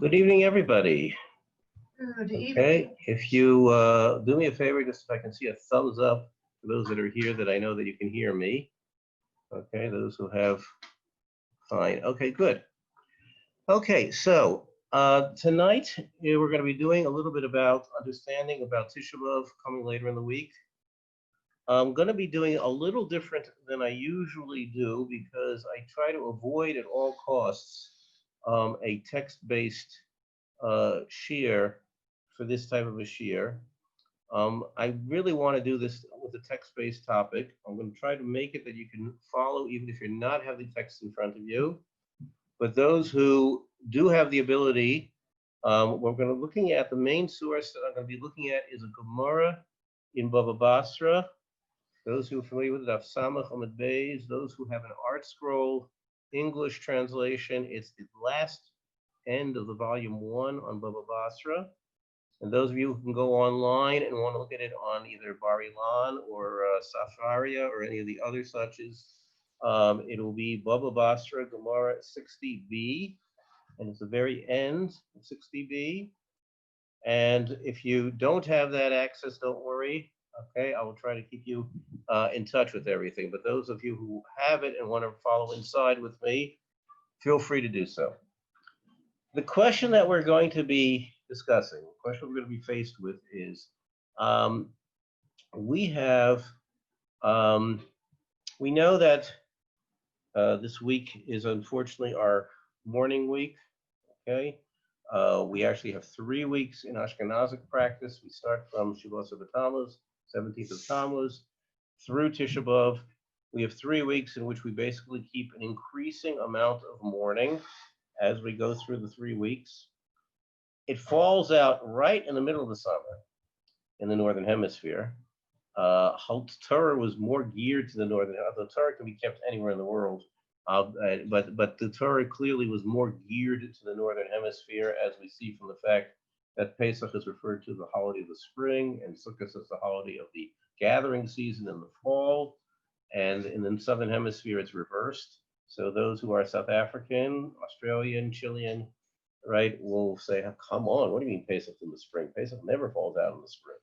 Good evening, everybody. Good evening. Okay, if you do me a favor, just if I can see a thumbs up for those that are here that I know that you can hear me. Okay, those who have, fine. Okay, good. Okay, so tonight we're going to be doing a little bit about understanding about Tisha B'Av coming later in the week. I'm going to be doing a little different than I usually do because I try to avoid at all costs a text-based shear for this type of a shear. I really want to do this with a text-based topic. I'm going to try to make it that you can follow even if you're not have the text in front of you. But those who do have the ability, we're going to be looking at the main source that I'm going to be looking at is a Gemara in Baba Basra. Those who are familiar with it, Daf Samach Amud Beis. Those who have an Art Scroll English translation, it's the last end of the volume 1 on Baba Basra. And those of you who can go online and want to look at it on either Bar Ilan or Safaria or any of the other suches, it will be Baba Basra Gemara 60b, and it's the very end of 60b. And if you don't have that access, don't worry. Okay, I will try to keep you in touch with everything. But those of you who have it and want to follow inside with me, feel free to do so. The question that we're going to be discussing, the question we're going to be faced with is, we know that this week is unfortunately our mourning week, okay? We actually have 3 weeks in Ashkenazic practice. We start from Shavuos of Tammuz, 17th of Tammuz, through Tisha B'Av. We have 3 weeks in which we basically keep an increasing amount of mourning as we go through the 3 weeks. It falls out right in the middle of the summer in the Northern Hemisphere. Torah was more geared to the Northern, although Torah can be kept anywhere in the world, but the Torah clearly was more geared to the Northern Hemisphere, as we see from the fact that Pesach is referred to as the holiday of the spring, and Sukkot is the holiday of the gathering season in the fall, and in the Southern Hemisphere it's reversed. So those who are South African, Australian, Chilean, right, will say, come on, what do you mean Pesach in the spring? Pesach never falls out in the spring.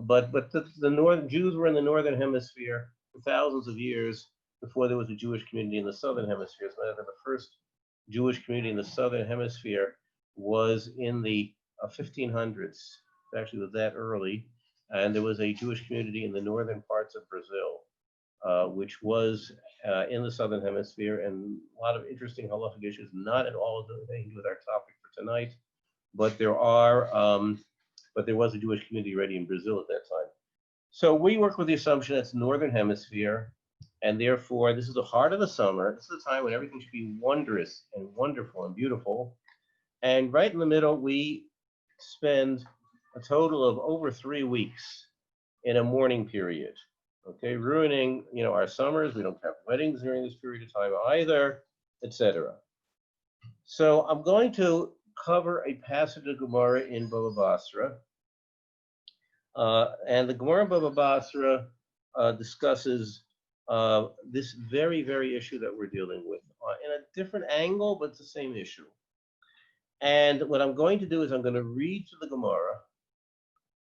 But the Northern Jews were in the Northern Hemisphere for thousands of years before there was a Jewish community in the Southern Hemisphere. As a matter of fact, the first Jewish community in the Southern Hemisphere was in the 1500s. It actually was that early. And there was a Jewish community in the northern parts of Brazil, which was in the Southern Hemisphere, and a lot of interesting halachic issues, not at all anything to do with our topic for tonight, but there was a Jewish community already in Brazil at that time. So we work with the assumption that's Northern Hemisphere, and therefore this is the heart of the summer. This is the time when everything should be wondrous and wonderful and beautiful. And right in the middle, we spend a total of over 3 weeks in a mourning period. Okay, ruining, our summers. We don't have weddings during this period of time either, etc. So I'm going to cover a passage of Gemara in Baba Basra. And the Gemara in Baba Basra discusses this very, very issue that we're dealing with in a different angle, but it's the same issue. And what I'm going to do is I'm going to read to the Gemara,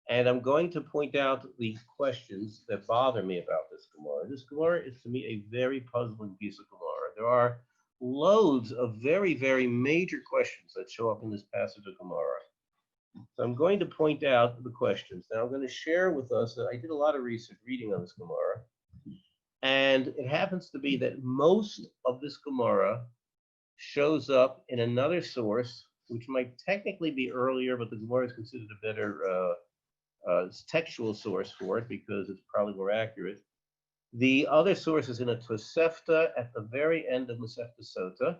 and I'm going to point out the questions that bother me about this Gemara. This Gemara is, to me, a very puzzling piece of Gemara. There are loads of very, very major questions that show up in this passage of Gemara. So I'm going to point out the questions. Now I'm going to share with us that I did a lot of research reading on this Gemara. And it happens to be that most of this Gemara shows up in another source, which might technically be earlier, but the Gemara is considered a better textual source for it because it's probably more accurate. The other source is in a Tosefta at the very end of Masechta Sota,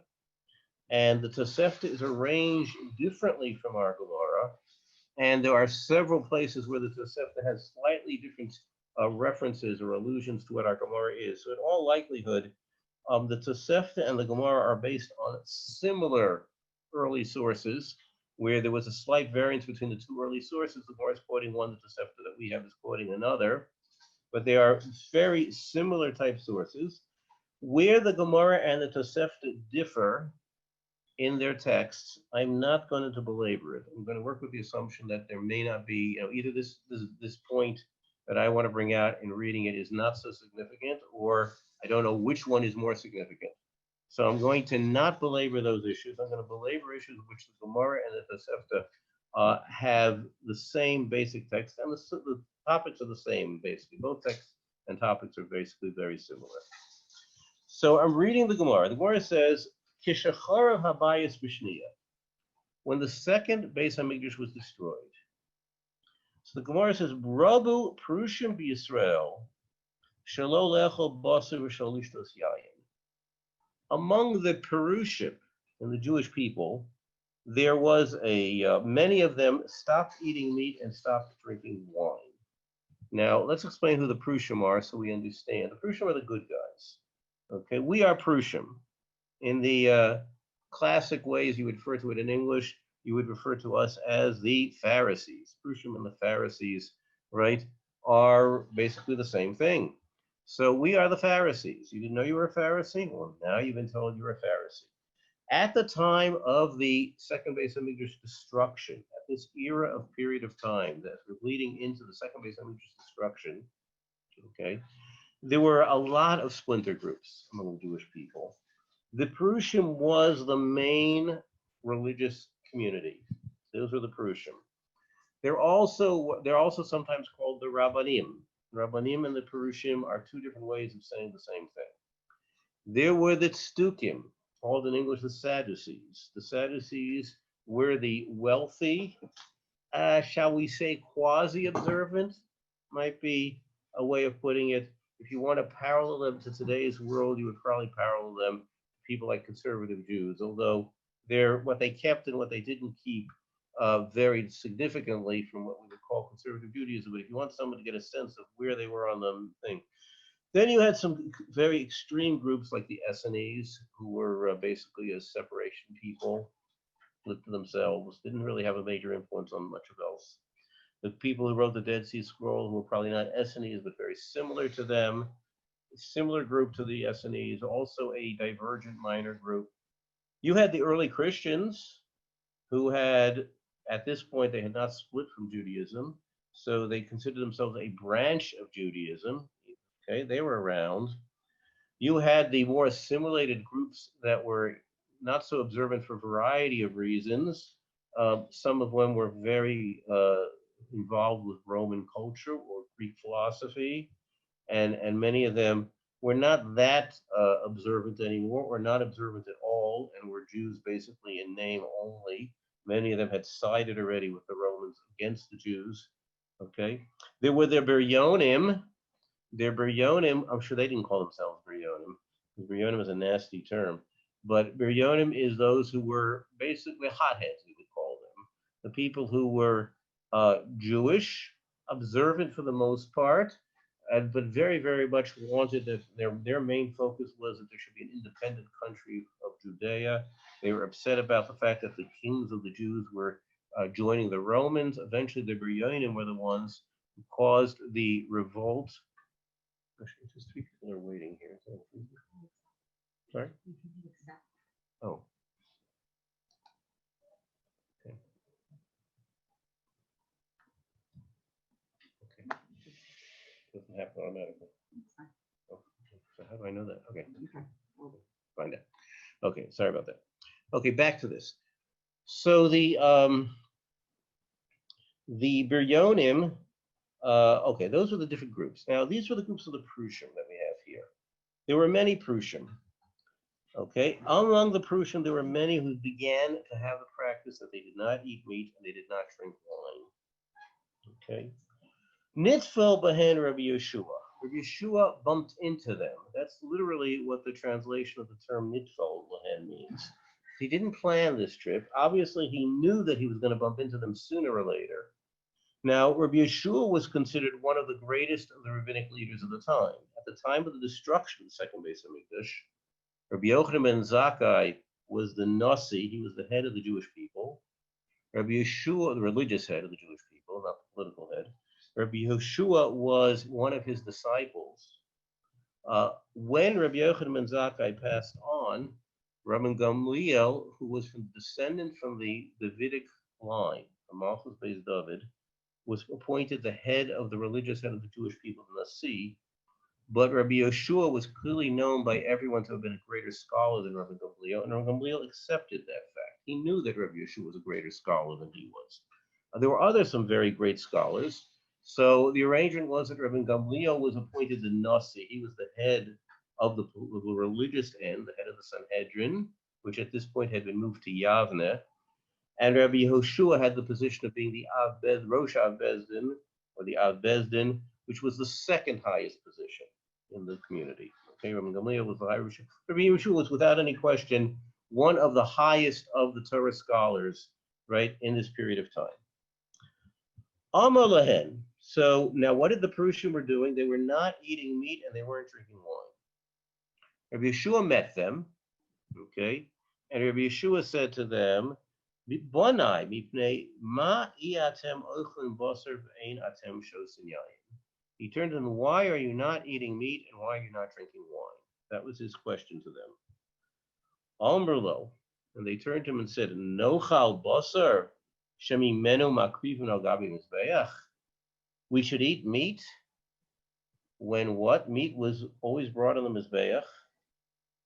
and the Tosefta is arranged differently from our Gemara, and there are several places where the Tosefta has slightly different references or allusions to what our Gemara is. So in all likelihood, the Tosefta and the Gemara are based on similar early sources, where there was a slight variance between the 2 early sources. The Gemara is quoting one, the Tosefta that we have is quoting another, but they are very similar type sources. Where the Gemara and the Tosefta differ in their texts. I'm not going to belabor it. I'm going to work with the assumption that there may not be, either this point that I want to bring out in reading it is not so significant, or I don't know which one is more significant. So I'm going to not belabor those issues. I'm going to belabor issues which the Gemara and the Tosefta have the same basic text, and the topics are the same, basically. Both texts and topics are basically very similar. So I'm reading the Gemara. The Gemara says, Kishacharav habayis b'shniya, when the second Beis Hamikdash was destroyed. So the Gemara says, Brabu Prushim b'Yisrael, shelo lechol basar v'shelo lishtos yayin. Among the Perushim and the Jewish people, there was many of them stopped eating meat and stopped drinking wine. Now, let's explain who the Perushim are so we understand. The Perushim are the good guys. Okay, we are Perushim. In the classic ways you would refer to it in English, you would refer to us as the Pharisees. Perushim and the Pharisees, right, are basically the same thing. So we are the Pharisees. You didn't know you were a Pharisee? Well, now you've been told you're a Pharisee. At the time of the second Beis Hamikdash destruction, at this period of time that we're leading into the second Beis Hamikdash destruction, okay, there were a lot of splinter groups among the Jewish people. The Perushim was the main religious community. Those were the Perushim. They're also sometimes called the Rabbanim. Rabbanim and the Perushim are two different ways of saying the same thing. There were the Tzdukim, called in English the Sadducees. The Sadducees were the wealthy, shall we say quasi-observant, might be a way of putting it. If you want to parallel them to today's world, you would probably parallel them to people like conservative Jews, although what they kept and what they didn't keep varied significantly from what we would call conservative Judaism. But if you want someone to get a sense of where they were on the thing, then you had some very extreme groups like the Essenes, who were basically a separation people, lived to themselves, didn't really have a major influence on much of else. The people who wrote the Dead Sea Scroll, who were probably not Essenes, but very similar to them, a similar group to the Essenes, also a divergent minor group. You had the early Christians, who had, at this point, they had not split from Judaism, so they considered themselves a branch of Judaism. Okay, they were around. You had the more assimilated groups that were not so observant for a variety of reasons. Some of them were very involved with Roman culture or Greek philosophy, and many of them were not that observant anymore, or not observant at all, and were Jews basically in name only. Many of them had sided already with the Romans against the Jews. Okay, there were the Biryonim. Their Biryonim, I'm sure they didn't call themselves Biryonim, because Biryonim is a nasty term. But Biryonim is those who were basically hotheads, we would call them. The people who were Jewish, observant for the most part, but very, very much wanted that their main focus was that there should be an independent country of Judea. They were upset about the fact that the kings of the Jews were joining the Romans. Eventually, the Biryonim were the ones who caused the revolt. Actually, just three people are waiting here. Sorry? Oh. Okay. Okay. Doesn't happen automatically. Oh, okay. So how do I know that? Okay. Find out. Okay, sorry about that. Okay, back to this. So the Biryonim, okay, those were the different groups. Now, these were the groups of the Perushim that we have here. There were many Perushim. Okay, among the Perushim, there were many who began to have the practice that they did not eat meat and they did not drink wine. Okay, Nitfel Bahen Rabbi Yeshua. Rabbi Yeshua bumped into them. That's literally what the translation of the term Nitfel Bahen means. He didn't plan this trip. Obviously, he knew that he was going to bump into them sooner or later. Now, Rabbi Yeshua was considered one of the greatest of the rabbinic leaders of the time. At the time of the destruction of the second Beis Hamikdash, Rabbi Yochanan ben Zakkai was the Nasi, he was the head of the Jewish people. Rabbi Yeshua, the religious head of the Jewish people, not the political head. Rabbi Yeshua was one of his disciples. When Rabbi Yochanan ben Zakkai passed on, Rabbi Gamliel, who was descendant from the Davidic line, the Malchus Beis David, was appointed the head of the religious head of the Jewish people in the sea. But Rabbi Yeshua was clearly known by everyone to have been a greater scholar than Rabbi Gamliel, and Rabbi Gamliel accepted that fact. He knew that Rabbi Yeshua was a greater scholar than he was. There were some very great scholars. So the arrangement was that Rabbi Gamliel was appointed the Nasi. He was the head of the religious end, the head of the Sanhedrin, which at this point had been moved to Yavne. And Rabbi Yehoshua had the position of being the Rosh Av Bezdin, or the Av Bezdin, which was the second highest position in the community. Okay, Rabbi Gamliel was the highest. Rabbi Yehoshua was, without any question, one of the highest of the Torah scholars, right, in this period of time. Amar lahen. So now, what did the Perushim were doing? They were not eating meat and they weren't drinking wine. Rabbi Yeshua met them, okay, and Rabbi Yeshua said to them, "Bonai mipnei ma iatem ochlin basar ve'ein atem shosin yayin." He turned to them, "Why are you not eating meat and why are you not drinking wine?" That was his question to them. Amar lo, and they turned to him and said, "Nochal basar shemimenu makrivin al gabi mizbeach." We should eat meat when what? Meat was always brought on the mizbeach.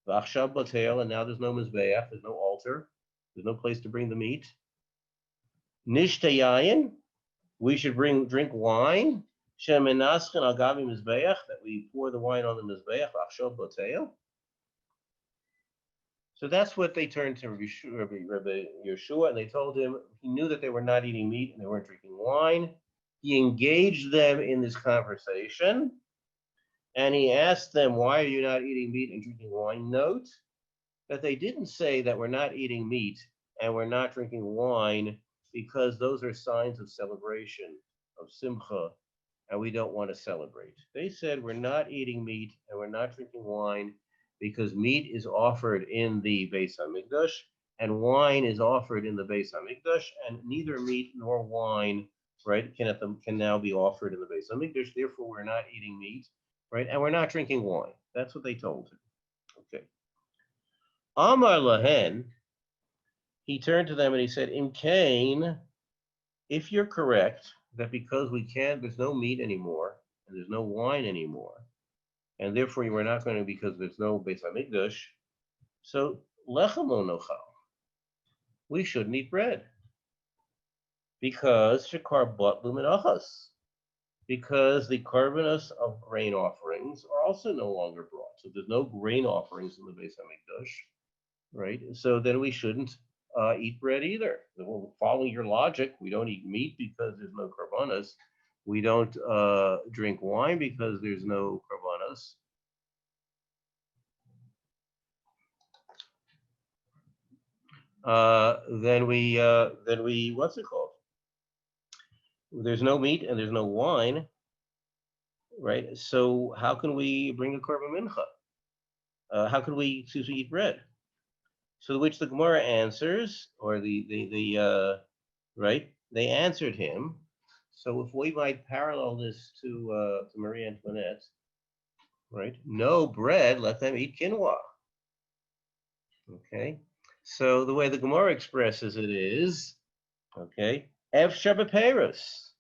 V'achshav batel, and now there's no mizbeach, there's no altar, there's no place to bring the meat. Nishte yayin, we should drink wine. Shemenaschen al gabi mizbeach, that we pour the wine on the mizbeach. V'achshav batel. So that's what they turned to Rabbi Yeshua, and they told him, he knew that they were not eating meat and they weren't drinking wine. He engaged them in this conversation, and he asked them, "Why are you not eating meat and drinking wine?" Note that they didn't say that we're not eating meat and we're not drinking wine because those are signs of celebration, of simcha, and we don't want to celebrate. They said we're not eating meat and we're not drinking wine because meat is offered in the Beis Hamikdash and wine is offered in the Beis Hamikdash, and neither meat nor wine, right, can now be offered in the Beis Hamikdash. Therefore, we're not eating meat, right, and we're not drinking wine. That's what they told him. Okay. Amar lahen, he turned to them and he said, "Im kain, if you're correct that because there's no meat anymore and there's no wine anymore, and therefore you are not going to, because there's no Beis Hamikdash, so lechem lo nochal, we shouldn't eat bread because shekar batlu minachas, because the korbanos of grain offerings are also no longer brought. So there's no grain offerings in the Beis Hamikdash, right? So then we shouldn't eat bread either. Well, following your logic, we don't eat meat because there's no korbanos. We don't drink wine because there's no korbanos. Then we what's it called? There's no meat and there's no wine, right? So how can we bring a korban mincha? How can we eat bread? So which the Gemara answers, or right? They answered him. So if we might parallel this to Marie Antoinette, right? No bread, let them eat quinoa. Okay. So the way the Gemara expresses it is, okay, efshar beperos,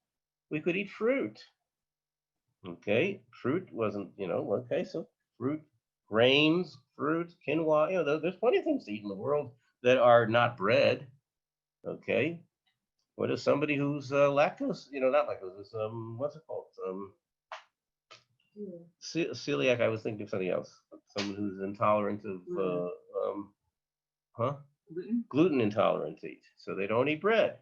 we could eat fruit. Okay, fruit wasn't, okay, so fruit, grains, fruit, quinoa, there's plenty of things to eat in the world that are not bread. Okay, what is somebody who's lactose, not lactose, it's, what's it called? Celiac, I was thinking of something else. Someone who's intolerant of, gluten intolerant eat, so they don't eat bread.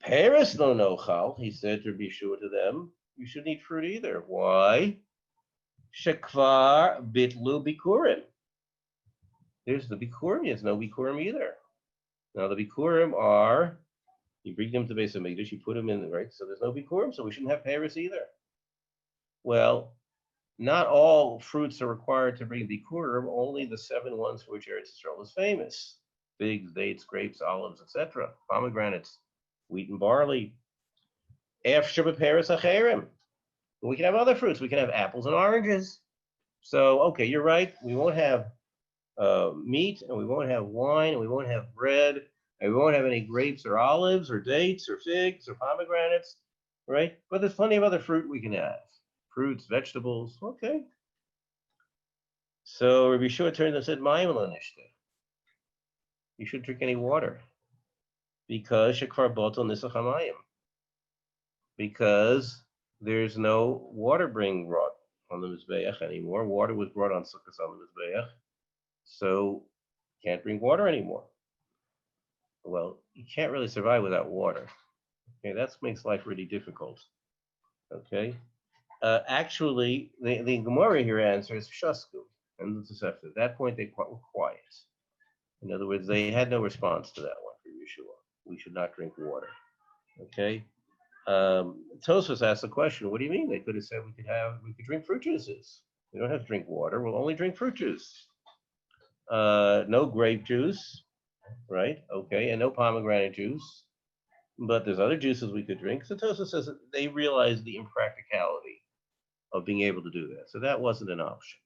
Paris no nochal, he said to be sure to them, you shouldn't eat fruit either. Why? Shekvar bitlu bikurim. There's the bikurim. There's no bikurim either. Now the bikurim are, you bring them to Beis Hamikdash, you put them in, right? So there's no bikurim, so we shouldn't have Paris either. Well, not all fruits are required to bring bikurim, only the 7 ones for which Eretz Yisrael is famous. Figs, dates, grapes, olives, etc. Pomegranates, wheat and barley. Efshar beperos acherim. We can have other fruits. We can have apples and oranges. So, okay, you're right. We won't have meat, and we won't have wine, and we won't have bread, and we won't have any grapes or olives or dates or figs or pomegranates, right? But there's plenty of other fruit we can have. Fruits, vegetables, okay. So Rabbi Yeshua turned and said, Mayim lo nishta. You shouldn't drink any water. Because shekvar botel nisach hamayim. Because there's no water being brought on the Mizbeach anymore. Water was brought on Sukkot on the Mizbeach. So can't drink water anymore. Well, you can't really survive without water. Okay, that makes life really difficult. Okay. Actually, the Gemara here answers Shasku and the Tosefta. At that point, they were quiet. In other words, they had no response to that one for Yeshua. We should not drink water. Okay. Tosfos asked the question, what do you mean? They could have said we could drink fruit juices. We don't have to drink water. We'll only drink fruit juice. No grape juice, right? Okay, and no pomegranate juice. But there's other juices we could drink. So Tosfos says that they realized the impracticality of being able to do that. So that wasn't an option.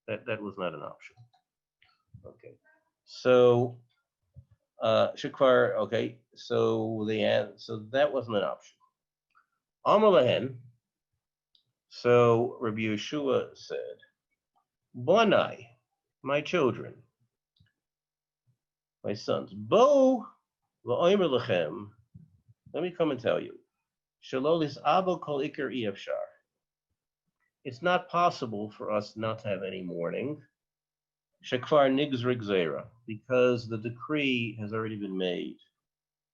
That was not an option. Okay. So Shakvar, okay, so that wasn't an option. Amalahen, so Rabbi Yeshua said, Bonai, my children, my sons, Bo la'omer lechem, let me come and tell you, Shalolis abo kol ikar efshar. It's not possible for us not to have any mourning. Shekvar nigzrig zera, because the decree has already been made.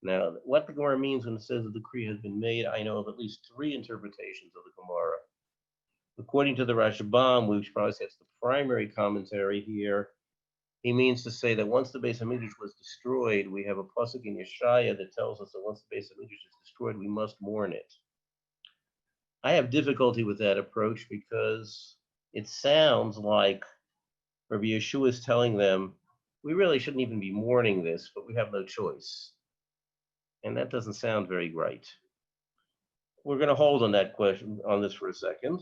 Now, what the Gemara means when it says the decree has been made, I know of at least three interpretations of the Gemara. According to the Rashbam, which probably says the primary commentary here, he means to say that once the Beis Hamikdash was destroyed, we have a pasuk in Yeshaya that tells us that once the Beis Hamikdash is destroyed, we must mourn it. I have difficulty with that approach because it sounds like Rabbi Yeshua is telling them, we really shouldn't even be mourning this, but we have no choice. And that doesn't sound very right. We're going to hold on that question, on this for a second.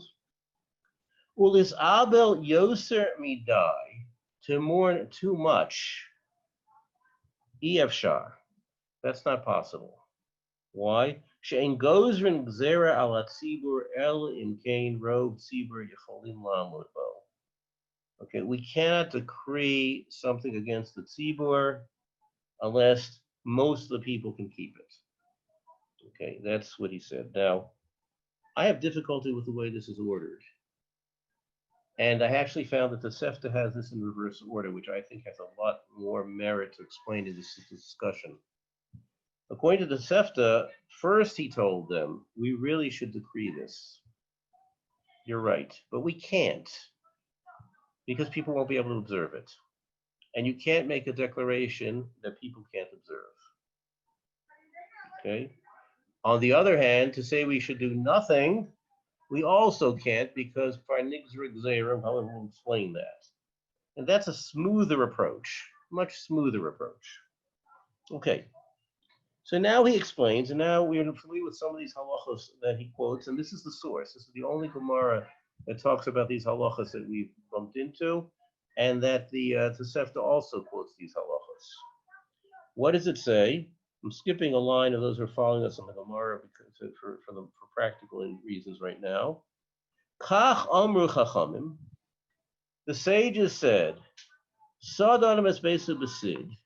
Will this Abel Yoser Midai, to mourn too much? Efshar. That's not possible. Why? She'en gozrin gzera ala tzibur el imkein rov tzibur yecholim lamud bo. Okay, we cannot decree something against the tzibur unless most of the people can keep it. Okay, that's what he said. Now, I have difficulty with the way this is ordered. And I actually found that the Tosefta has this in reverse order, which I think has a lot more merit to explain in this discussion. According to the Tosefta, first he told them, we really should decree this. You're right, but we can't, because people won't be able to observe it. And you can't make a declaration that people can't observe. Okay? On the other hand, to say we should do nothing, we also can't, because Parnigzrig Zayram, however, we'll explain that. And that's a smoother approach, much smoother approach. Okay. So now he explains, and now we're familiar with some of these halachos that he quotes, and this is the source. This is the only Gemara that talks about these halachos that we've bumped into, and that the Tosefta also quotes these halachos. What does it say? I'm skipping a line of those who are following us on the Gemara for practical reasons right now. Kach amru chachamim. The sages said, Sad adam es beisa b'sid.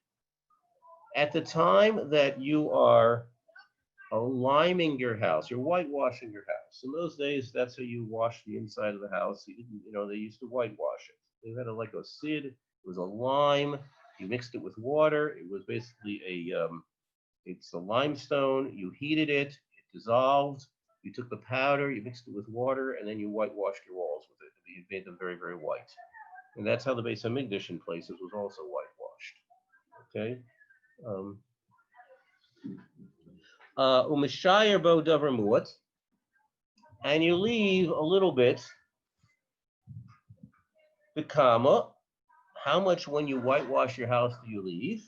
At the time that you are liming your house, you're whitewashing your house. In those days, that's how you wash the inside of the house. You didn't, they used to whitewash it. They had like a sid. It was a lime. You mixed it with water. It was basically it's a limestone. You heated it. It dissolved. You took the powder. You mixed it with water, and then you whitewashed your walls with it. You made them very, very white. And that's how the Beis Hamikdash in places was also whitewashed. Okay. Umishayer bo davar muat, and you leave a little bit. B'kama, how much when you whitewash your house do you leave?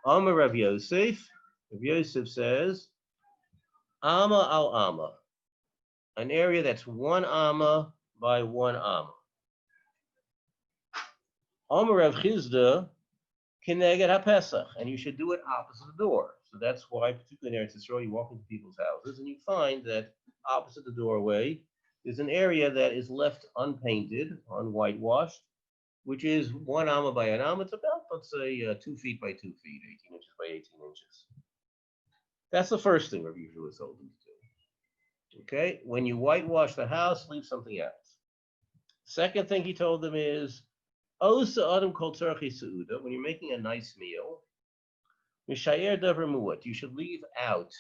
Amar Rav Yosef. Rav Yosef says, Amma al Amma, an area that's 1 Amma by 1 Amma. Omer Rav Chizda Kineged HaPesach, and you should do it opposite the door. So that's why, particularly in Eretz Yisrael, you walk into people's houses and you find that opposite the doorway is an area that is left unpainted, unwhitewashed, which is 1 amma by an amma. It's about, let's say, 2 feet by 2 feet, 18 inches by 18 inches. That's the first thing Rabbi Yehoshua was told them to do. Okay, when you whitewash the house, leave something out. Second thing he told them is, Osa Adam Kol Tzarchi Seuda, when you're making a nice meal, Mishayer Davar Muat, you should leave out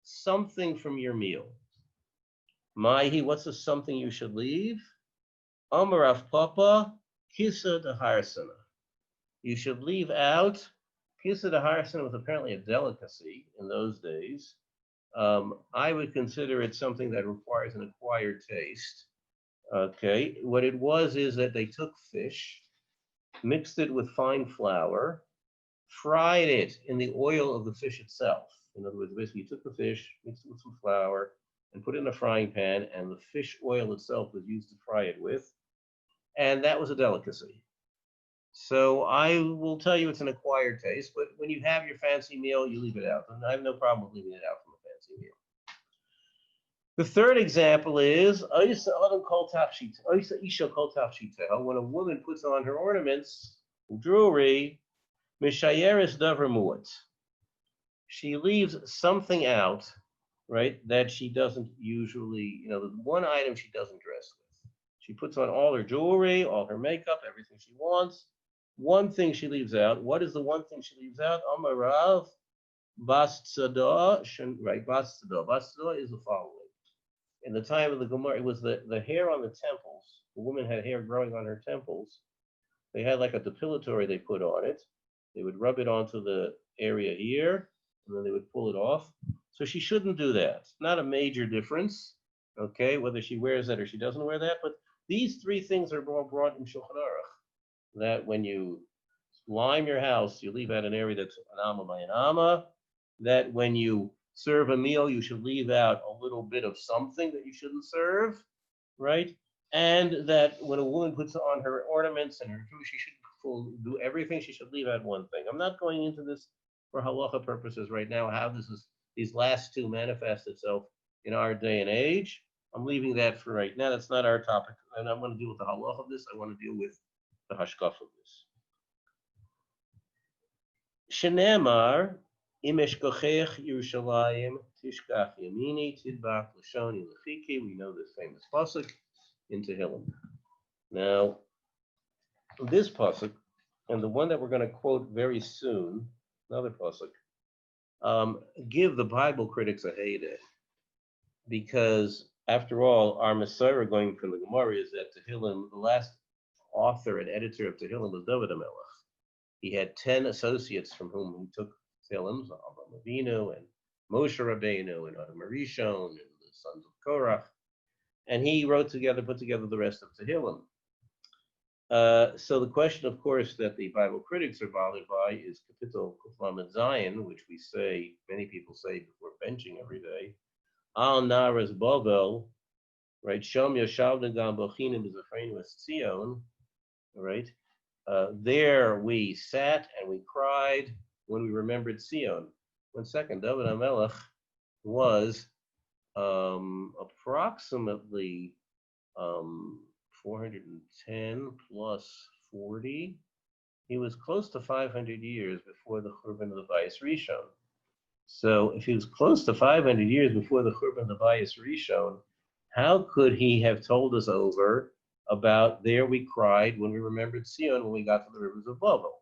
something from your meal. Maihi, what's the something you should leave? Amarav Papa, Kisa de Harsana. You should leave out, Kisa de Harsana was apparently a delicacy in those days. I would consider it something that requires an acquired taste. Okay, what it was is that they took fish, mixed it with fine flour, fried it in the oil of the fish itself. In other words, basically you took the fish, mixed it with some flour, and put it in a frying pan, and the fish oil itself was used to fry it with. And that was a delicacy. So I will tell you it's an acquired taste, but when you have your fancy meal, you leave it out. And I have no problem with leaving it out from a fancy meal. The third example is when a woman puts on her ornaments, jewelry, mishayeres davar muat. She leaves something out, right, that she doesn't usually, the one item she doesn't dress with. She puts on all her jewelry, all her makeup, everything she wants. One thing she leaves out. What is the one thing she leaves out? Amarav bas tzada, right, bas tzada. Bas tzada is the following. In the time of the Gemara, it was the hair on the temples. The woman had hair growing on her temples. They had like a depilatory they put on it. They would rub it onto the area here, and then they would pull it off. So she shouldn't do that. It's not a major difference, okay, whether she wears that or she doesn't wear that. But these three things are all brought in Shulchan Aruch. That when you lime your house, you leave out an area that's an amma by an amma. That when you serve a meal, you should leave out a little bit of something that you shouldn't serve, right? And that when a woman puts on her ornaments and her jewelry, she should do everything. She should leave out one thing. I'm not going into this for halacha purposes right now, how these last two manifest itself in our day and age. I'm leaving that for right now. That's not our topic. And I want to deal with the halacha of this. I want to deal with the hashkaf of this. Shenemar, Imesh Kochech Yerushalayim Tishkach Yamini Tidbach Lashoni Lechiki. We know this famous pasuk in Tehillim. Now, this pasuk and the one that we're going to quote very soon, another pasuk, give the Bible critics a heyday, because after all, our Messiah going from the Gemara is that Tehillim, the last author and editor of Tehillim was David HaMelech. He had 10 associates from whom he took Tehillim, Avraham Avinu and Moshe Rabbeinu and Adam Arishon and the sons of Korach, and he put together the rest of Tehillim. So the question, of course, that the Bible critics are bothered by is Kapitel Kuflamet Zion, which many people say before benching every day. Al Naras Bovel, right? Shom Yashavna Gam Bochinim B'Zafreinu Tzion, right? There we sat and we cried when we remembered Tzion. 1 second, David HaMelech was approximately 410 plus 40. He was close to 500 years before the Churban of the Beis Rishon. So if he was close to 500 years before the Churban of the Beis Rishon, how could he have told us over about there we cried when we remembered Tzion when we got to the rivers of Babel?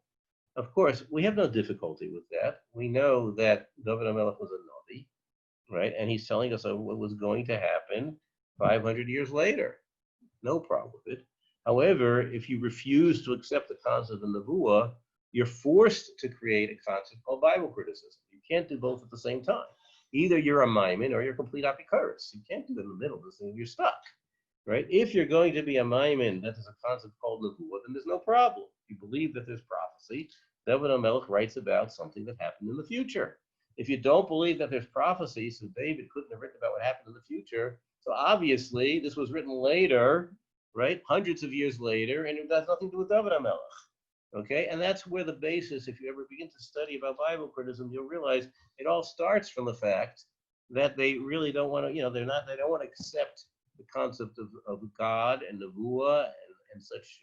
Of course, we have no difficulty with that. We know that David HaMelech was a Navi, right? And he's telling us what was going to happen 500 years later. No problem with it. However, if you refuse to accept the concept of Nevuah, you're forced to create a concept called Bible criticism. You can't do both at the same time. Either you're a Maimon or you're a complete Apikoros. You can't do it in the middle. You're stuck, right? If you're going to be a Maimon that is a concept called Nevuah, then there's no problem. If you believe that there's prophecy, David HaMelech writes about something that happened in the future. If you don't believe that there's prophecy, so David couldn't have written about what happened in the future, so obviously this was written later, right? Hundreds of years later, and it has nothing to do with David HaMelech. Okay, and that's where the basis, if you ever begin to study about Bible criticism, you'll realize it all starts from the fact that they really don't want to, they don't want to accept the concept of God and Nevuah and such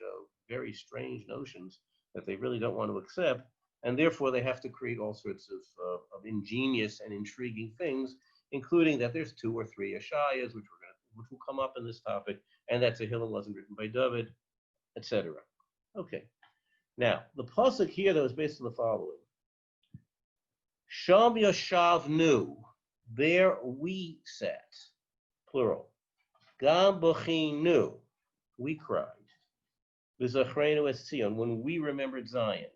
very strange notions that they really don't want to accept. And therefore, they have to create all sorts of ingenious and intriguing things, including that there's 2 or 3 Ashayas, which will come up in this topic, and that Tehillim wasn't written by David, etc. Okay. Now, the pasuk here that was based on the following: Sham Yashavnu, there we sat, plural. Gam Bachinu, we cried. V'zachrenu es Zion, when we remembered Zion.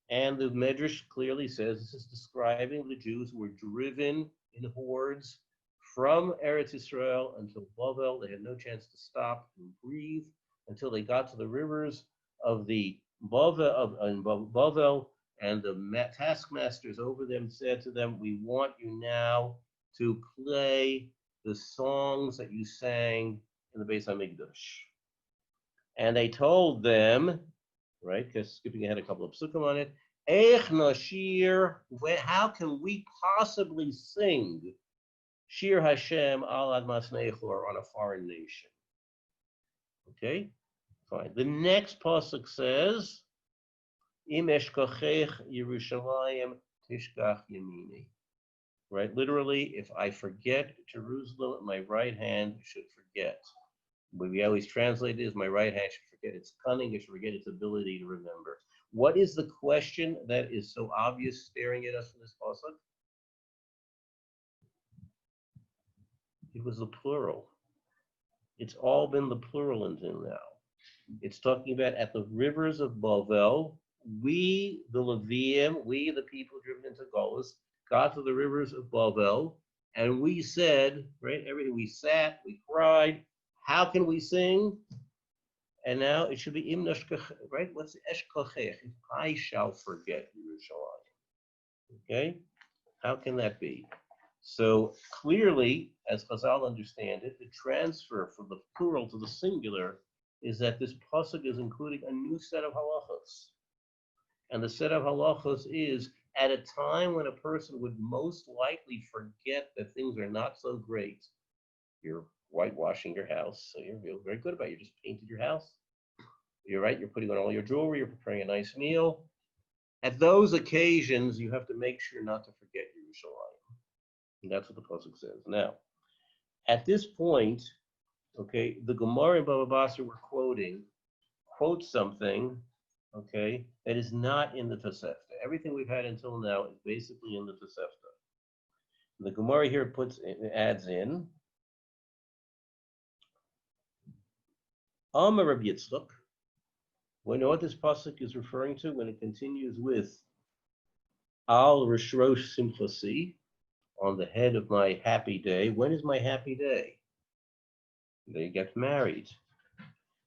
And the Medrash clearly says this is describing the Jews who were driven in hordes from Eretz Israel until Bavel. They had no chance to stop and breathe until they got to the rivers of the Bavel, and the taskmasters over them said to them, "We want you now to play the songs that you sang in the Beis Hamikdash." And they told them, right, because skipping ahead a couple of psukim on it, Eich nashir, how can we possibly sing Shir Hashem al admas nechor on a foreign nation? Okay, fine. The next pasuk says, Im eshkochech Yerushalayim tishkach yamini. Right, literally, if I forget Jerusalem, my right hand should forget. What we always translate it as my right hand should forget its cunning, it should forget its ability to remember. What is the question that is so obvious staring at us in this pasuk? It was the plural. It's all been the plural until now. It's talking about at the rivers of Bavel, we, the Levium, we, the people driven into Golus, got to the rivers of Bavel, and we said, right, everything, we sat, we cried. How can we sing? And now it should be Im Nashkach, right? What's Eshkochech? I shall forget Yerushalayim. Okay? How can that be? So clearly, as Chazal understand it, the transfer from the plural to the singular is that this pasuk is including a new set of halachos. And the set of halachos is at a time when a person would most likely forget that things are not so great. You're whitewashing your house, so you feel very good about it. You just painted your house. You're right, you're putting on all your jewelry, you're preparing a nice meal. At those occasions, you have to make sure not to forget Yerushalayim. And that's what the pasuk says. Now, at this point, okay, the Gemara and Baba Basra were quote something, okay, that is not in the Tosefta. Everything we've had until now is basically in the Tosefta. The Gemara here adds in, Amar Rabbi Yitzchak. We know what this pasuk is referring to when it continues with Al Rishrosh Simchasi, on the head of my happy day. When is my happy day? They get married.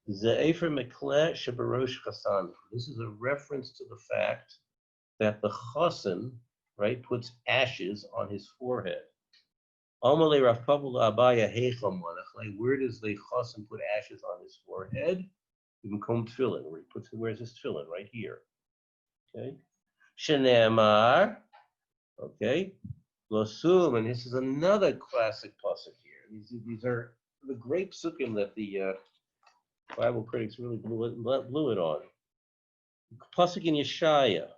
Ze'efer Mekleh Shebarosh Chasan. This is a reference to the fact that the Chasan, right, puts ashes on his forehead. Amalei Rav Pabula Abaya Heicham Manachle. Where does the Chasan put ashes on his forehead? Even Kom Tefillin, where he wears his tefillin, right here. Okay. Shenemar. Okay. Losum, and this is another classic pasuk here. These are the great psukim that the Bible critics really blew it on. Pasuk in Yeshaya.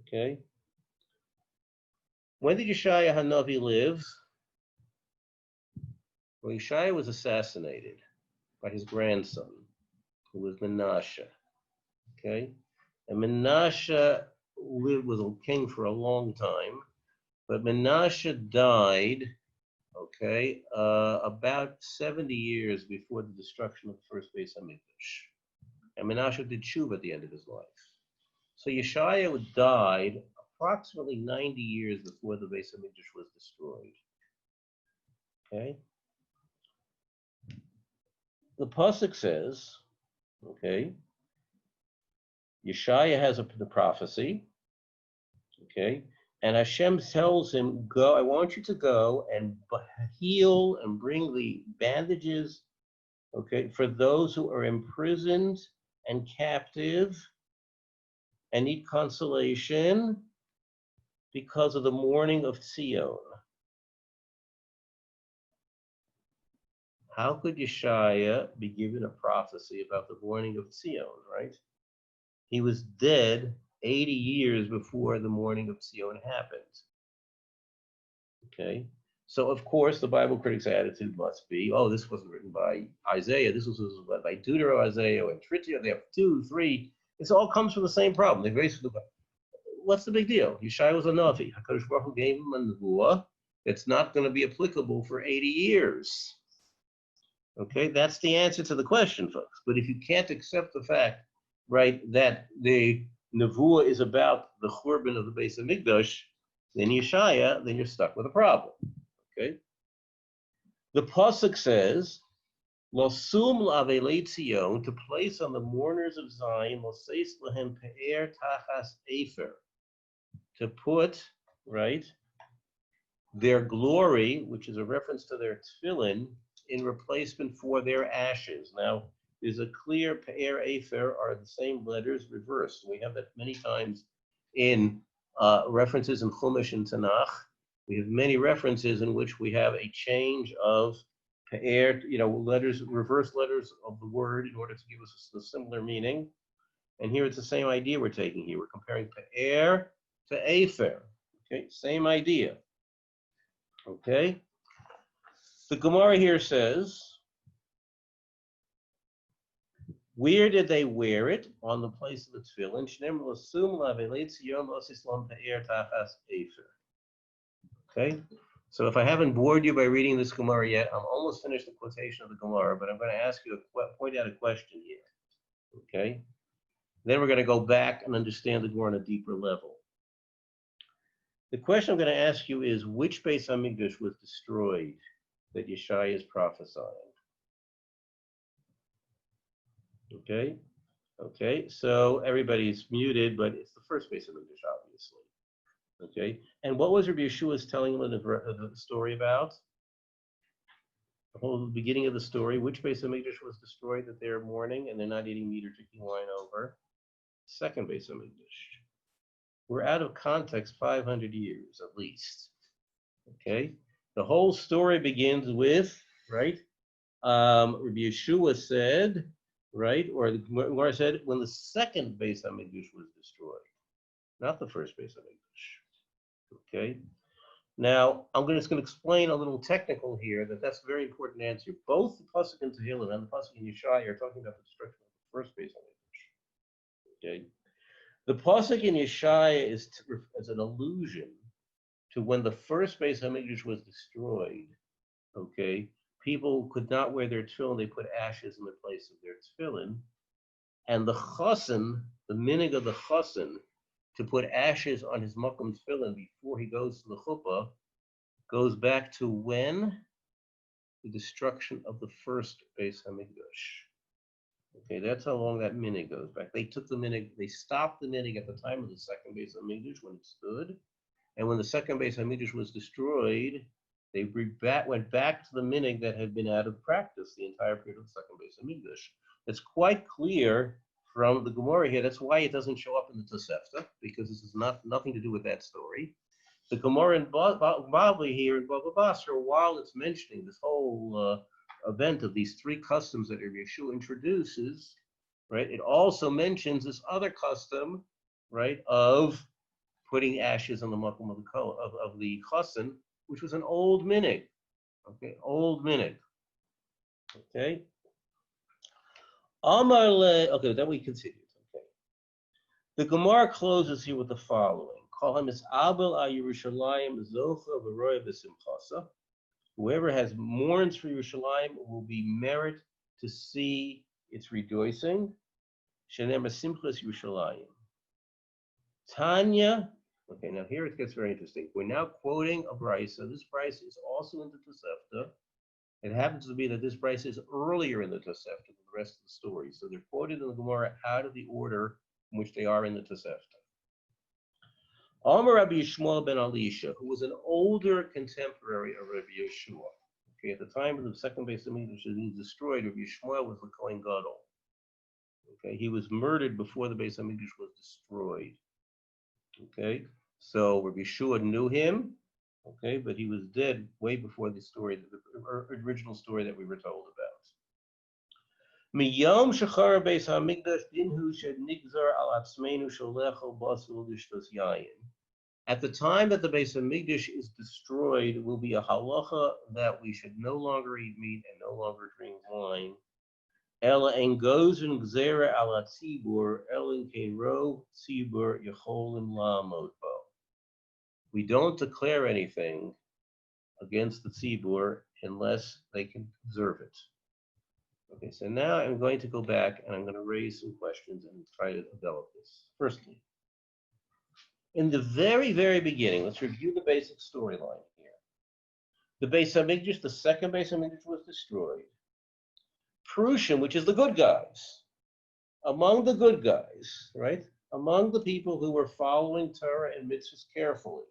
Okay. When did Yeshaya Hanavi live? Well, Yeshaya was assassinated by his grandson, who was Menashe. Okay. And Menashe was a king for a long time. But Menashe died, okay, about 70 years before the destruction of the first Beis Hamikdash. And Menashe did tshuva at the end of his life. So Yeshaya died approximately 90 years before the Beis Hamikdash was destroyed. Okay? The pasuk says, okay, Yeshaya has the prophecy, okay, and Hashem tells him, go, I want you to go and heal and bring the bandages, okay, for those who are imprisoned and captive and need consolation because of the mourning of Zion. How could Yeshaya be given a prophecy about the mourning of Zion, right? He was dead 80 years before the mourning of Zion happened. Okay? So, of course, the Bible critics' attitude must be, oh, this wasn't written by Isaiah. This was written by Deutero Isaiah and Tritio. They have 2, 3. This all comes from the same problem. They basically, what's the big deal? Yeshaya was a Navi. HaKadosh Baruch Hu gave him a Nevuah that's not going to be applicable for 80 years. Okay, that's the answer to the question, folks. But if you can't accept the fact, right, that the Nevuah is about the Churban of the Beis Hamikdash, then Yeshaya, then you're stuck with a problem. Okay? The Pasuk says, Losum la'avelei Tzion, to place on the mourners of Zion, Loseis lahem pe'er tachas efer, to put, right, their glory, which is a reference to their tefillin, in replacement for their ashes. Now, there's a clear pe'er efer are the same letters reversed. We have that many times in references in Chumash and Tanakh. We have many references in which we have a change of pe'er, letters, reverse letters of the word in order to give us a similar meaning. And here it's the same idea we're taking here. We're comparing pe'er to efer. Okay, same idea. Okay. The Gemara here says, where did they wear it? On the place of the tefillin. Okay, so if I haven't bored you by reading this Gemara yet, I'm almost finished the quotation of the Gemara, but I'm going to ask you point out a question here. Okay, then we're going to go back and understand the Gemara on a deeper level. The question I'm going to ask you is, which Beis Hamikdash was destroyed that Yeshaya is prophesying? Okay, so everybody's muted, but it's the first Beis Hamikdash, obviously. Okay, and what was Rabbi Yeshua's telling them the story about? The whole beginning of the story, which Beis Hamikdash was destroyed that they're mourning and they're not eating meat or drinking wine over? Second Beis Hamikdash. We're out of context 500 years at least. Okay, the whole story begins with, right? Rabbi Yeshua said, right, or the Gemara said, when the second Beis Hamikdash was destroyed, not the first Beis Hamikdash. Okay. Now I'm just going to explain a little technical here. That's a very important answer. Both the pasuk in Tehillim and the pasuk in Yeshaya are talking about the destruction of the first Beis Hamikdash. Okay. The pasuk in Yeshaya is as an allusion to when the first Beis Hamikdash was destroyed. Okay. People could not wear their tefillin; they put ashes in the place of their tefillin, and the chassan, the minig of the chassan, to put ashes on his makom tefillin before he goes to the chuppah, goes back to when? The destruction of the first Beis Hamikdash. Okay, that's how long that minig goes back. They took the minig, they stopped the minig at the time of the second Beis Hamikdash when it stood, and when the second Beis Hamikdash was destroyed, they went back to the minig that had been out of practice the entire period of the second Beis Hamikdash. It's quite clear from the Gemara here. That's why it doesn't show up in the Tosefta, because this is nothing to do with that story. The Gemara in Bavli here in Bava Basra, while it's mentioning this whole event of these three customs that Rabbi Yeshua introduces, right? It also mentions this other custom, right, of putting ashes on the makom of the chassan, which was an old minig. Okay, old minig. Okay. Okay, then we continue. Okay. The Gemara closes here with the following. Call him as Abel a Yerushalayim Zocha v'roy v'simchasa. Whoever has mourns for Yerushalayim will be merit to see its rejoicing. Shenem simchas Yerushalayim. Tanya. Okay, now here it gets very interesting. We're now quoting a brisa. This brisa is also in the Tosefta. It happens to be that this brisa is earlier in the Tosefta than the rest of the story. So they're quoted in the Gemara out of the order in which they are in the Tosefta. Amar Rabbi Yishmael ben Elisha, who was an older contemporary of Rabbi Yeshua. Okay, at the time of the second Beis Hamikdash being destroyed, Rabbi Yishmael was the Kohen Gadol. Okay, he was murdered before the Beis Hamikdash was destroyed. Okay, so Rabbi Yeshua knew him. Okay, but he was dead way before the story, the original story that we were told about. Miyom shechara Beis Hamikdash dinhu shenigzar al atzmeinu sholecho basul lishtos yayin. At the time that the Beis Hamikdash is destroyed, will be a halacha that we should no longer eat meat and no longer drink wine. Ela en gozen gzera ala tzibur, elen keiro tzibur yecholim la'amod bo. We don't declare anything against the tzibur unless they can observe it. Okay, so now I'm going to go back and I'm going to raise some questions and try to develop this. Firstly, in the very, very beginning, let's review the basic storyline here. The Beis Hamikdash, the second Beis Hamikdash was destroyed. Prushim, which is the good guys, among the good guys, right? Among the people who were following Torah and mitzvahs carefully,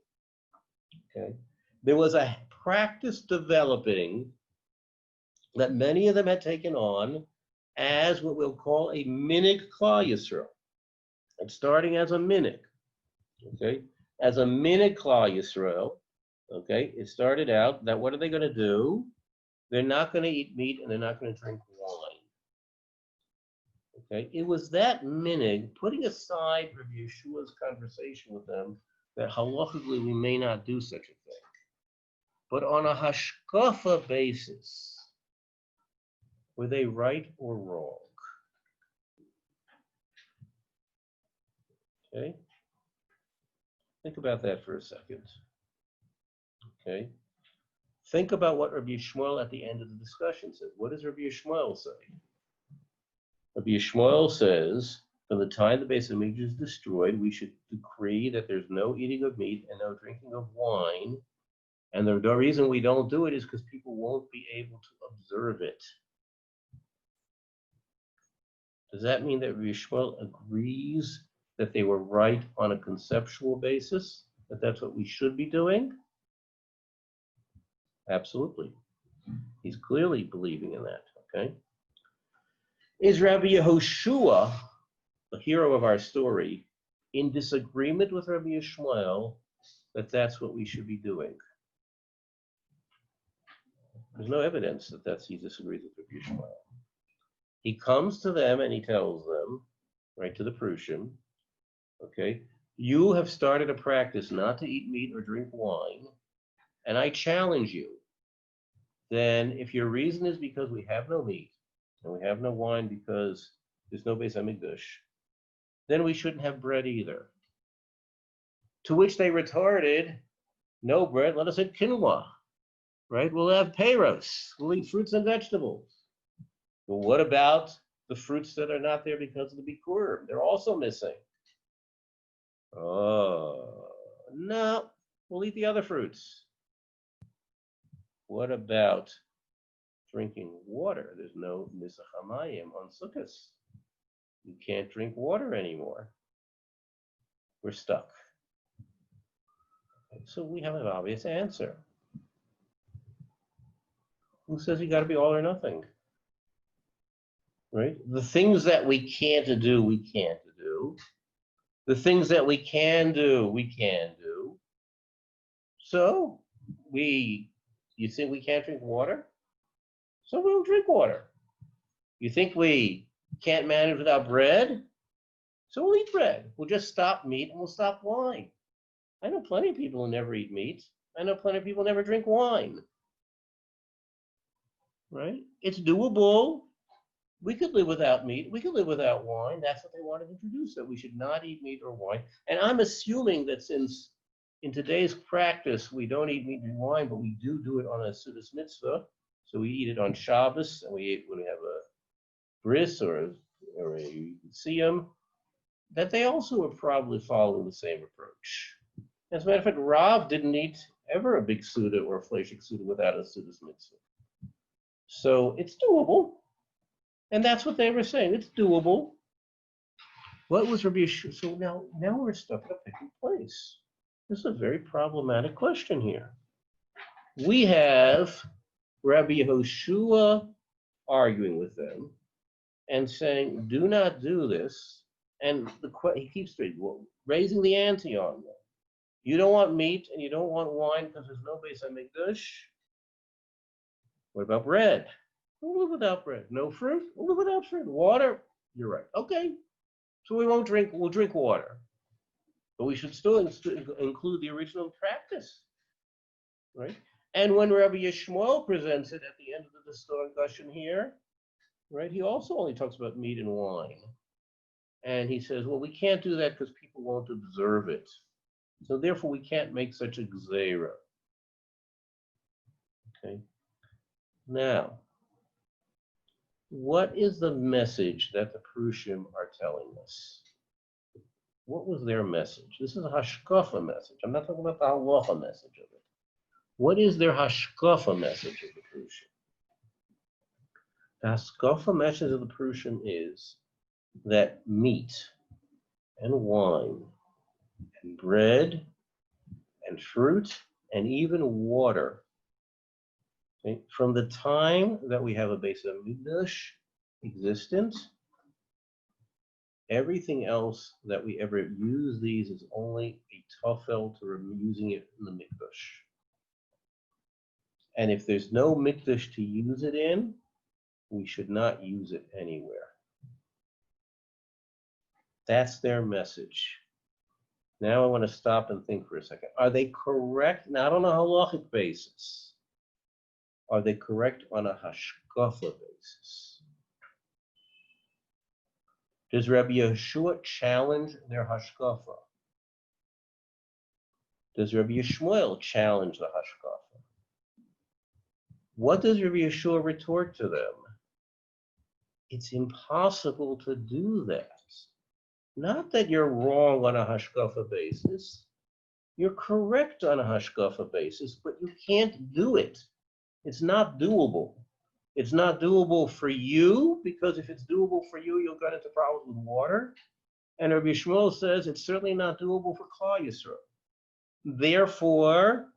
okay, there was a practice developing that many of them had taken on as what we'll call a minig Klal Yisrael. And starting as a minig, okay, as a minig Klal Yisrael, okay, it started out that what are they going to do? They're not going to eat meat and they're not going to drink wine. Okay, it was that minig, putting aside Rabbi Yeshua's conversation with them, that halachically we may not do such a thing. But on a hashkafa basis, were they right or wrong? Okay, think about that for a second. Okay, think about what Rabbi Yishmael at the end of the discussion said. What does Rabbi Yishmael say? Rabbi Yishmael says, from the time the Beis Hamikdash is destroyed, we should decree that there's no eating of meat and no drinking of wine. And the reason we don't do it is because people won't be able to observe it. Does that mean that Rabbi Yishmael agrees that they were right on a conceptual basis, that that's what we should be doing? Absolutely. He's clearly believing in that, okay? Is Rabbi Yehoshua, the hero of our story, in disagreement with Rabbi Yishmael that that's what we should be doing? There's no evidence that he disagrees with Rabbi Yishmael. He comes to them and he tells them, right, to the Prushim, okay, you have started a practice not to eat meat or drink wine, and I challenge you. Then if your reason is because we have no meat and we have no wine because there's no Beis Hamikdash, then we shouldn't have bread either. To which they retorted, no bread, let us eat quinoa, right? We'll have peiros, we'll eat fruits and vegetables. Well, what about the fruits that are not there because of the bikurim? They're also missing. Oh, no, we'll eat the other fruits. What about drinking water? There's no nisach hamayim on Sukkot. You can't drink water anymore. We're stuck. So we have an obvious answer. Who says you got to be all or nothing? Right? The things that we can't do, we can't do. The things that we can do, we can do. So you think we can't drink water? So we'll drink water. You think we can't manage without bread? So we'll eat bread. We'll just stop meat and we'll stop wine. I know plenty of people who never eat meat. I know plenty of people who never drink wine. Right? It's doable. We could live without meat. We could live without wine. That's what they want to introduce, that we should not eat meat or wine. And I'm assuming that since in today's practice, we don't eat meat and wine, but we do it on a Seudas mitzvah. So we eat it on Shabbos, and we eat when we have a bris or a siyum, that they also are probably following the same approach. As a matter of fact, Rav didn't eat ever a big Suda or a fleshik Suda without a Seudas mitzvah. So it's doable. And that's what they were saying. It's doable. What was Rabbi Yeshua? So now we're stuck in a picky place. This is a very problematic question here. We have Rabbi Yehoshua arguing with them, and saying, do not do this. And he keeps raising the ante on them. You don't want meat and you don't want wine because there's no Beis Hamikdash. What about bread? We'll live without bread. No fruit? We'll live without fruit. Water? You're right. Okay. So we won't drink, we'll drink water. But we should still include the original practice. Right? And when Rabbi Yishmael presents it at the end of the discussion here, right, he also only talks about meat and wine. And he says, well, we can't do that because people won't observe it. So therefore, we can't make such a gzeira. Okay. Now, what is the message that the Prushim are telling us? What was their message? This is a hashkafa message. I'm not talking about the halacha message of it. What is their hashkafa message of the Prushim? The hashkafa message of the Prushim is that meat and wine and bread and fruit and even water, okay, from the time that we have a Beis Hamikdash existent, everything else that we ever use these is only a tafel to using it in the mikdash. And if there's no mikdash to use it in, we should not use it anywhere. That's their message. Now I want to stop and think for a second. Are they correct? Not on a halachic basis. Are they correct on a hashkafa basis? Does Rabbi Yeshua challenge their hashkafa? Does Rabbi Yishmael challenge the hashkafa? What does Rabbi Yeshua retort to them? It's impossible to do that. Not that you're wrong on a hashkafa basis. You're correct on a hashkafa basis, but you can't do it. It's not doable. It's not doable for you, because if it's doable for you, you'll get into problems with water. And Rabbi Shmuel says it's certainly not doable for Klal Yisrael. Therefore,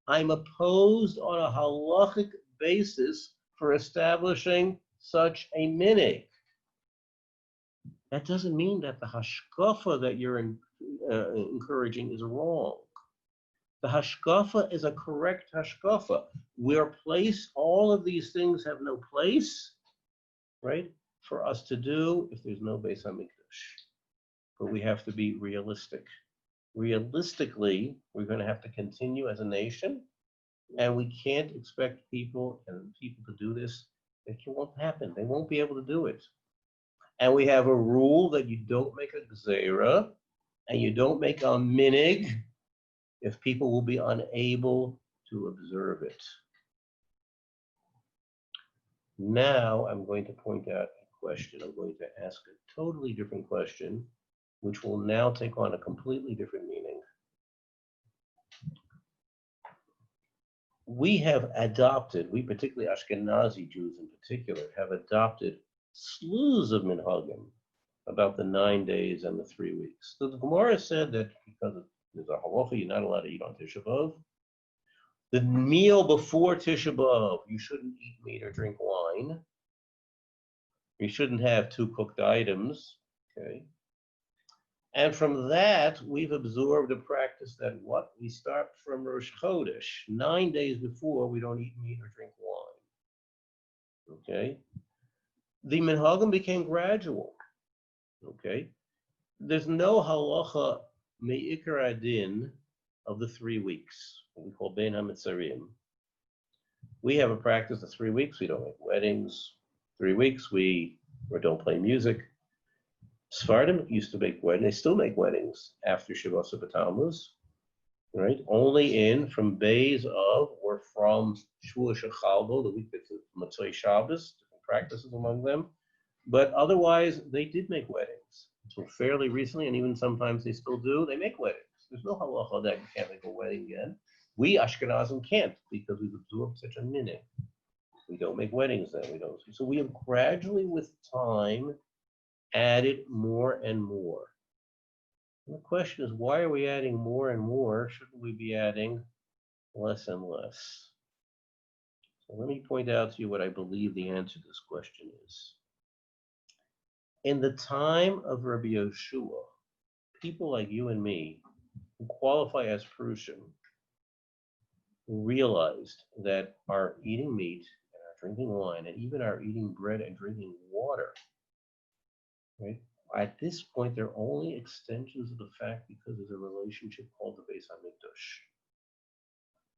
I'm opposed on a halachic basis for establishing such a minig. That doesn't mean that the hashkafa that you're encouraging is wrong. The hashkafa is a correct hashkafa. Where all of these things have no place, right, for us to do if there's no Beis Hamikdash. But we have to be realistic. Realistically, we're going to have to continue as a nation, and we can't expect people to do this. It won't happen. They won't be able to do it. And we have a rule that you don't make a gzeira, and you don't make a minig if people will be unable to observe it. Now I'm going to point out a question. I'm going to ask a totally different question, which will now take on a completely different meaning. We have adopted, we particularly Ashkenazi Jews in particular, have adopted slews of minhagim about the 9 days and the 3 weeks. So the Gemara said that because there's a halacha, you're not allowed to eat on Tisha B'Av. The meal before Tisha B'Av, you shouldn't eat meat or drink wine. You shouldn't have 2 cooked items, okay? And from that, we've absorbed a practice that we start from Rosh Chodesh, 9 days before, we don't eat meat or drink wine, okay? The minhagim became gradual, okay? There's no halacha me'ikar adin of the 3 weeks, what we call bein hamitzarim. We have a practice of 3 weeks, we don't make weddings. 3 weeks, we don't play music. Sephardim used to make weddings, they still make weddings after Shavuos B'Tammuz, right? Only from Beis of or from Shua Shechalbo, the week that's Motzei Shabbos, different practices among them. But otherwise, they did make weddings. Until fairly recently, and even sometimes they still do, they make weddings. There's no halacha that you can't make a wedding again. We Ashkenazim can't because we've absorbed such a minute. We don't make weddings then. We don't. So we have gradually, with time, added more and more. And the question is, why are we adding more and more? Shouldn't we be adding less and less? So let me point out to you what I believe the answer to this question is. In the time of Rabbi Yeshua, people like you and me who qualify as Perushim realized that our eating meat and our drinking wine and even our eating bread and drinking water, right? At this point, they're only extensions of the fact because there's a relationship called the Beis Hamikdash.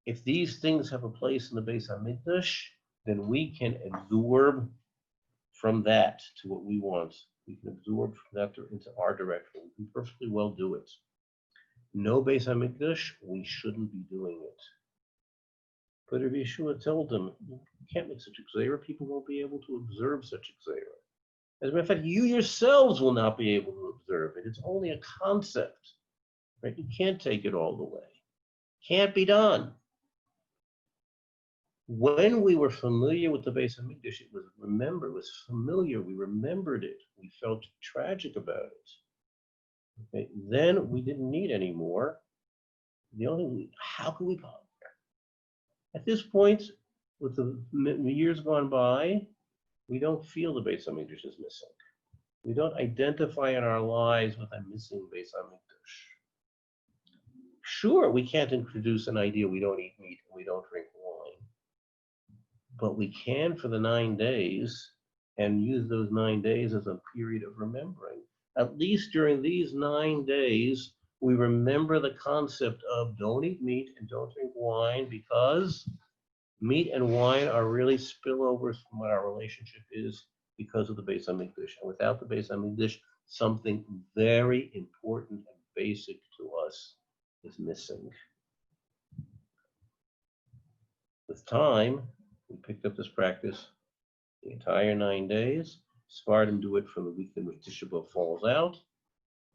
If these things have a place in the Beis Hamikdash, then we can absorb from that to what we want. We can absorb from that into our direction. We can perfectly well do it. No Beis Hamikdash, we shouldn't be doing it. But Rabbi Yeshua told them, you can't make such a gzeira. People won't be able to observe such a gzeira. As a matter of fact, you yourselves will not be able to observe it. It's only a concept, right? You can't take it all the way. Can't be done. When we were familiar with the Beis Hamikdash, it was familiar. We remembered it. We felt tragic about it. Okay, then we didn't need any more. How could we? At this point, with the years gone by, we don't feel the Beis Hamikdash is missing. We don't identify in our lives with a missing Beis Hamikdash. Sure, we can't introduce an idea we don't eat meat and we don't drink wine, but we can for the 9 days and use those 9 days as a period of remembering. At least during these 9 days, we remember the concept of don't eat meat and don't drink wine because meat and wine are really spillovers from what our relationship is because of the Beis Hamikdash. And without the Beis Hamikdash, something very important and basic to us is missing. With time, we picked up this practice the entire 9 days. Sfardim do it from the week in which Tisha B'Av falls out.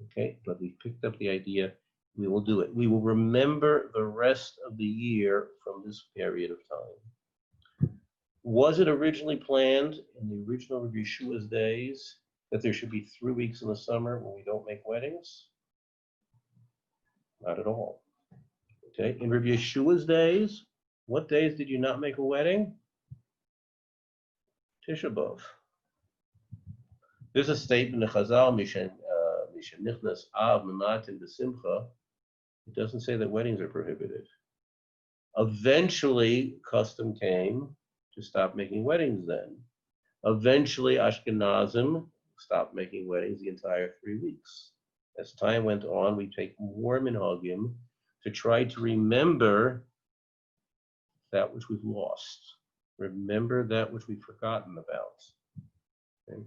Okay, but we picked up the idea, we will do it. We will remember the rest of the year from this period of time. Was it originally planned in the original Rabbi Yeshua's days that there should be 3 weeks in the summer when we don't make weddings? Not at all. Okay, in Rabbi Yeshua's days, what days did you not make a wedding? Tisha B'Av. There's a statement in Chazal, Nichnas Av Mematin B'Simcha. It doesn't say that weddings are prohibited. Eventually, custom came to stop making weddings then. Eventually, Ashkenazim stopped making weddings the entire 3 weeks. As time went on, we take more minhagim to try to remember that which we've lost. Remember that which we've forgotten about. Okay?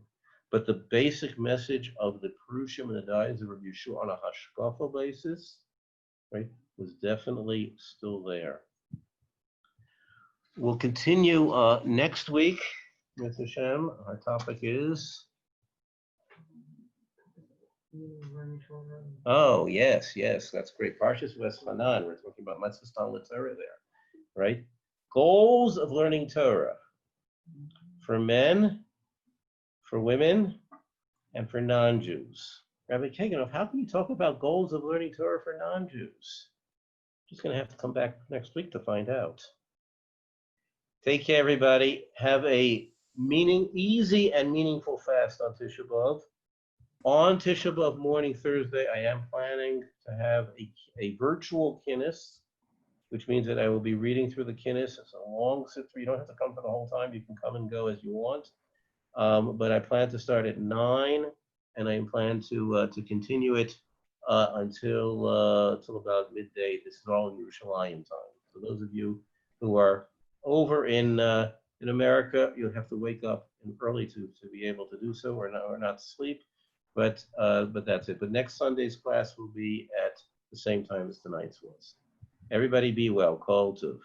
But the basic message of the Perushim and the Dayas of Rabbi Yeshua on a hashkafa basis, right, was definitely still there. We'll continue next week with Hashem. Our topic is. Oh, yes, that's great. Parshas Veschanan. We're talking about Matzah Torah there, right? Goals of learning Torah for men, for women, and for non-Jews. Rabbi Kaganov, how can you talk about goals of learning Torah for non-Jews? Just going to have to come back next week to find out. Take care, everybody. Have a easy and meaningful fast on Tisha B'Av. On Tisha B'Av morning Thursday, I am planning to have a virtual kinnis, which means that I will be reading through the kinnis. It's a long sit-through. You don't have to come for the whole time. You can come and go as you want. But I plan to start at 9, and I plan to continue it until about midday. This is all in Yerushalayim time. For those of you who are over in America, you'll have to wake up early to be able to do so, or not sleep. But that's it. But next Sunday's class will be at the same time as tonight's was. Everybody be well. Kol Tuv.